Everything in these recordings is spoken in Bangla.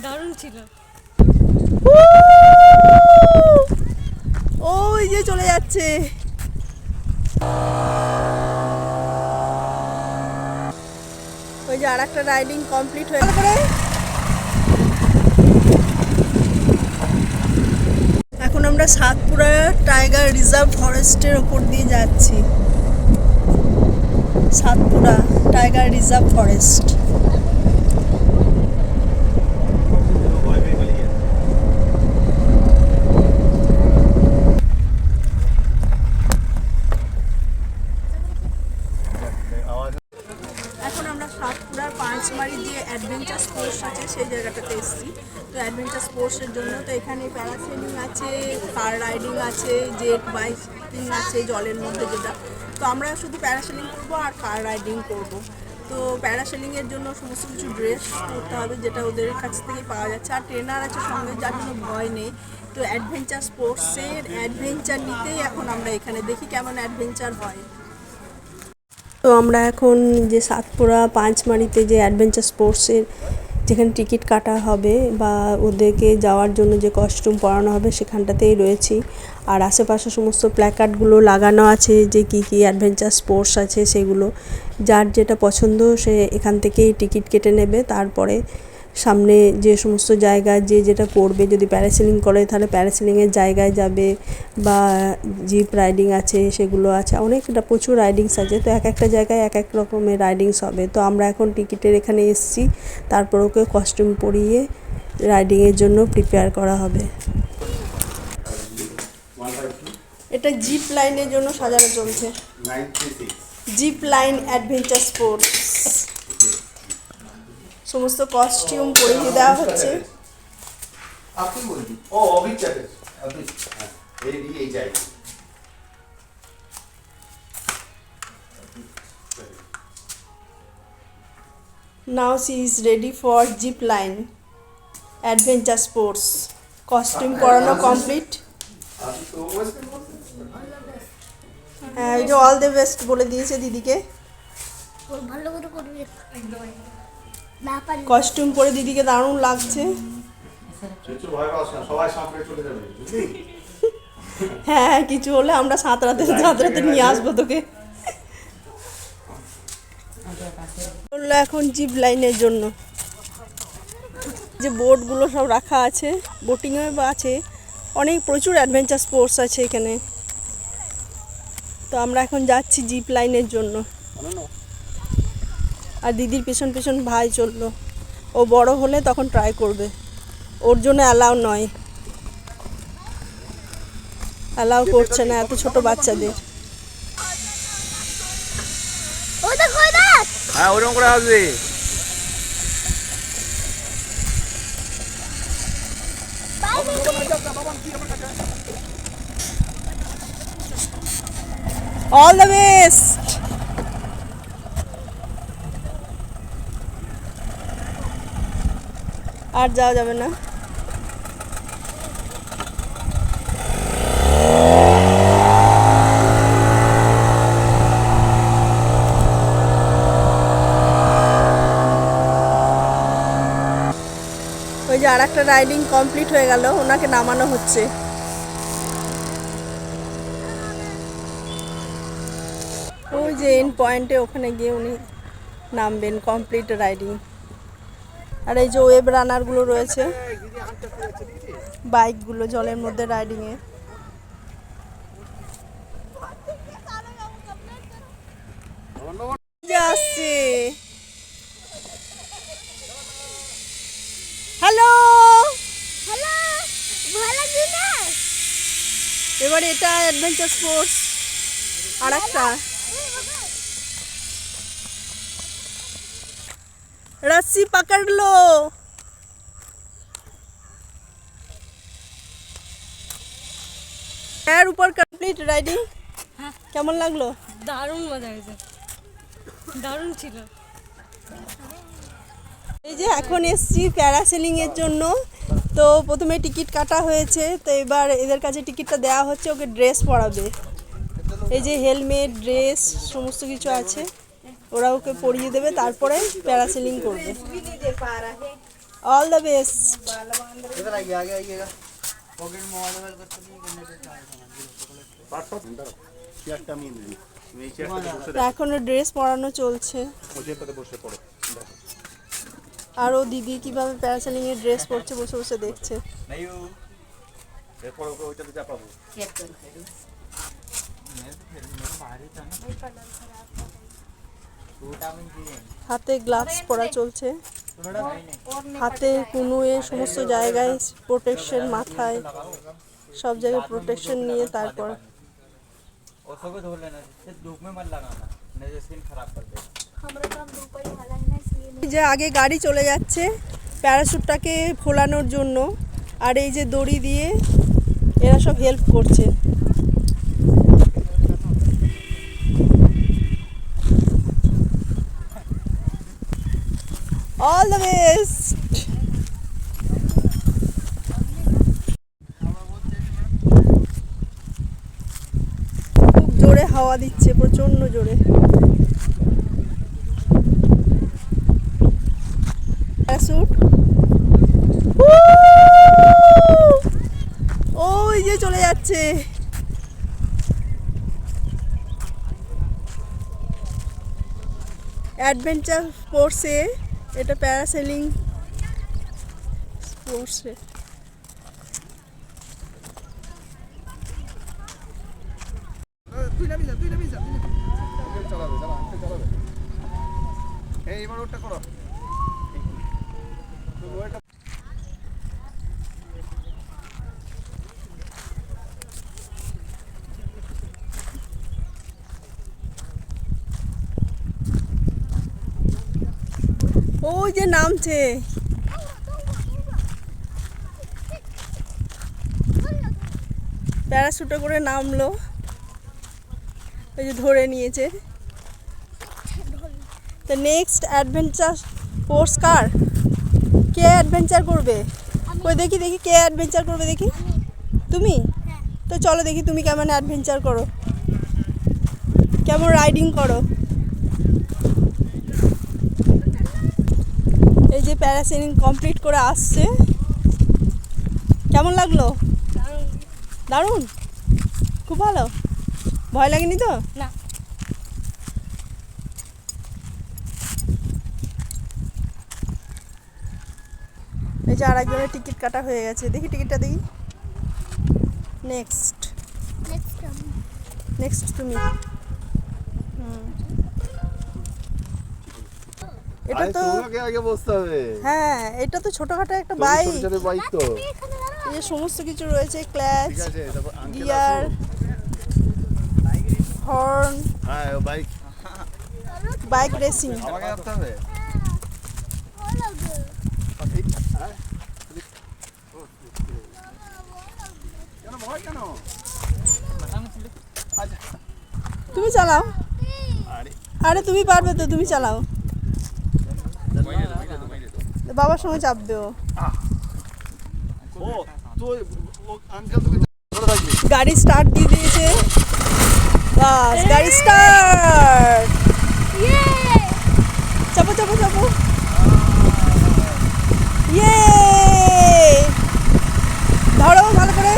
দারুণ ছিল। ওই যে চলে যাচ্ছে। ওই যে আর একটা রাইডিং কমপ্লিট হয়ে গেল। এখন আমরা সাতপুরা টাইগার রিজার্ভ ফরেস্টের ওপর দিয়ে যাচ্ছি। Satpura tiger reserve forest. এখন আমরা সাতপুরার পাঁচমারি যে অ্যাডভেঞ্চার স্পোর্টস আছে সেই জায়গাটাতে এসেছি। তো অ্যাডভেঞ্চার স্পোর্টসের জন্য তো এখানে প্যারাসেলিং আছে, কার রাইডিং আছে, জেট বাইকিং আছে জলের মধ্যে যেটা। তো আমরা শুধু প্যারাসেলিং করবো আর কার রাইডিং করব। তো প্যারাসেলিংয়ের জন্য সমস্ত কিছু ড্রেস করতে হবে, যেটা ওদের কাছ থেকেই পাওয়া যাচ্ছে। আর ট্রেনার আছে সঙ্গে, যার কোনো ভয় নেই। তো অ্যাডভেঞ্চার স্পোর্টসের অ্যাডভেঞ্চার নিতেই এখন আমরা এখানে দেখি কেমন অ্যাডভেঞ্চার হয়। তো আমরা এখন যে সাতপুরা পাঁচমারিতে যে অ্যাডভেঞ্চার স্পোর্টসের যেখানে টিকিট কাটা হবে বা ওদেরকে যাওয়ার জন্য যে কস্টিউম পরানো হবে সেখানটাতেই রয়েছি। আর আশেপাশে সমস্ত প্ল্যাকার্ডগুলো লাগানো আছে যে কী কী অ্যাডভেঞ্চার স্পোর্টস আছে সেগুলো। যার যেটা পছন্দ সে এখান থেকেই টিকিট কেটে নেবে। তারপরে সামনে যে সমস্ত জায়গায় যে যেটা করবে, যদি প্যারাসেলিং করে তাহলে প্যারাসেলিংয়ের জায়গায় যাবে, বা জিপ রাইডিং আছে সেগুলো আছে, অনেকটা প্রচুর রাইডিংস আছে। তো এক একটা জায়গায় এক এক রকমের রাইডিংস হবে। তো আমরা এখন টিকিটের এখানে এসেছি, তারপর ওকে কস্টিউম পরিয়ে রাইডিংয়ের জন্য প্রিপেয়ার করা হবে। এটা জিপ লাইনের জন্য সাজানো চলছে। জিপ লাইন অ্যাডভেঞ্চার স্পোর্টস সমস্ত কস্টিউম পরিয়ে দেওয়া হচ্ছে। Now she is ready for zip line adventure sports. Costume পরানো কমপ্লিট। হ্যাঁ, এই যে অল দ্য বেস্ট বলে দিয়েছে দিদিকে। ভালো করে করবি একদম। কস্টিউম পরে দিদিকে দারুণ লাগছে। হ্যাঁ, কিছু হলে আমরা সাঁতরাতে নিয়ে আসবো তোকে। এখন জিপ লাইনের জন্য যে বোটগুলো সব রাখা আছে, বোটিংয়ে আছে, অনেক প্রচুর অ্যাডভেঞ্চার স্পোর্টস আছে এখানে। তো আমরা এখন যাচ্ছি জিপ লাইনের জন্য। আর দিদির পেছন পেছন ভাই চললো। ও বড় হলে তখন ট্রাই করবে, ওর জন্য অ্যালাউ নয়, অ্যালাউ করছে না এত ছোট বাচ্চাদের। হ্যাঁ, ওরকম করে আসবে। All the best. আর যাওয়া যাবে না। ওই যে আর একটা রাইডিং কমপ্লিট হয়ে গেল, ওনাকে নামানো হচ্ছে। ওই যে এন্ড পয়েন্টে ওখানে গিয়ে উনি নামবেন, কমপ্লিট রাইডিং। আর এই যে ওয়েব রানারগুলো রয়েছে, বাইকগুলো জলের মধ্যে রাইডিংয়ে। আসছে। হ্যালো হ্যালো, ভালো লাগছে না? এবার এটা অ্যাডভেঞ্চার স্পোর্টস। আর একটা रस्सी पकड़ लो। এর উপর কমপ্লিট রাইডিং। হ্যাঁ, কেমন লাগলো? দারুণ মজা হয়েছে, দারুণ ছিল। এই যে এখন এসছি প্যারাসেলিং এর জন্য। তো প্রথমে টিকিট কাটা হয়েছে, তো এবার এদের কাছে টিকিটটা দেওয়া হচ্ছে, ওকে ড্রেস পরাবে। এই যে হেলমেট, ড্রেস সমস্ত কিছু আছে, ওরা ওকে পরিয়ে দেবে, তারপরে প্যারাসেলিং করবে। All the best. इधर आइए, आगे आइएगा। पॉकेट में मोबाइल करते नहीं करने पे চেয়ারটা আমি নিই, তুমি এই চেয়ারটাতে বসে দেখো। এখনো ড্রেস পরানো চলছে। ওই চেয়ারটাতে বসে পড়ো, দেখো। আর ও দিদি কিভাবে প্যারাসেলিং এর ড্রেস পরছে বসে বসে দেখছে। নাইও এরপর ওকে ওইটাতে চাপাবো। হাতে গ্লাভস পরা চলছে, হাতে কুনুয়ে সমস্ত জায়গায় প্রোটেকশন, মাথায় সব জায়গায় প্রোটেকশন নিয়ে তারপর उसको धो लेना, सिर्फ धूप में मत लगाना, नहीं तो स्किन खराब कर देगा। हमारा काम धूप ही वाला है ना, इसलिए যে আগে গাড়ি চলে যাচ্ছে প্যারাশুটটাকে ফোলানোর জন্য, আর এই যে দড়ি দিয়ে এরা সব হেল্প করছে। All the best. খুব জোরে হাওয়া দিচ্ছে, প্রচন্ড জোরে। প্যারাশুট ওই যে চলে যাচ্ছে। অ্যাডভেঞ্চার স্পোর্টসে, এটা প্যারাসেলিং স্পোর্টসে। তুই নামি যা, তুই নামি যা, ওকে চালাবে, চালা, ওকে চালাবে। এই এবার ওটা করো। তুমি ওটা ওই যে নামছে, প্যারাশুটে করে নামলো, ওই যে ধরে নিয়েছে। তো নেক্সট অ্যাডভেঞ্চার স্পোর্টস কার, কে অ্যাডভেঞ্চার করবে? ওই দেখি দেখি কে অ্যাডভেঞ্চার করবে দেখি। তুমি? তো চলো দেখি তুমি কেমন অ্যাডভেঞ্চার করো, কেমন রাইডিং করো। এই যে প্যারাসেলিং কমপ্লিট করে আসছে, কেমন লাগলো? দারুণ, খুব ভালো। ভয় লাগেনি তো? না। এই যে আরেকজনের টিকিট কাটা হয়ে গেছে, দেখি টিকিটটা দেখি। নেক্সট नेक्स्ट हम নেক্সট তুমি। এটা আরে তো তোমাকে আগে বসতে হবে। হ্যাঁ, এটা তো ছোটখাটো একটা তুমি বাইক। ছোট ছোট বাইক তো। এই যে সমস্ত কিছু রয়েছে, ক্ল্যাচ, ঠিক আছে, তারপর আঙ্কেল গিয়ার, আসো। হর্ন, হ্যাঁ, ও বাইক বাইক রেসিং। আমাকে আসতে হবে। কেন ভয় কেন? আচ্ছা, তুমি চালাও। আরে আরে তুমি পারবে তো, তুমি চালাও। বাবার সঙ্গে চাপ দেও। ও তো ও আঙ্কেল তোকে ধরে থাকবে। গাড়ি স্টার্ট দিয়ে দিয়েছে, বাস গাড়ি স্টার্ট। চাপো চাপো চাপো, ইয়ে ধরো ভালো করে।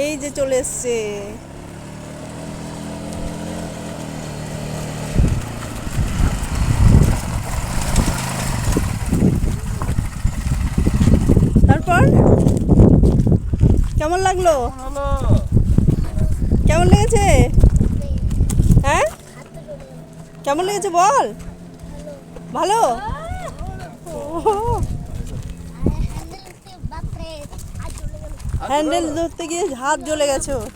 এই যে চলে এসছে। তারপর কেমন লাগলো? হলো কেমন লেগেছে? হ্যাঁ, কেমন লেগেছে বল? ভালো। हैंडल से बाप रे आज जुड़ गया হ্যান্ডেল ধরতে গিয়ে হাত জ্বলে গেছে ওর।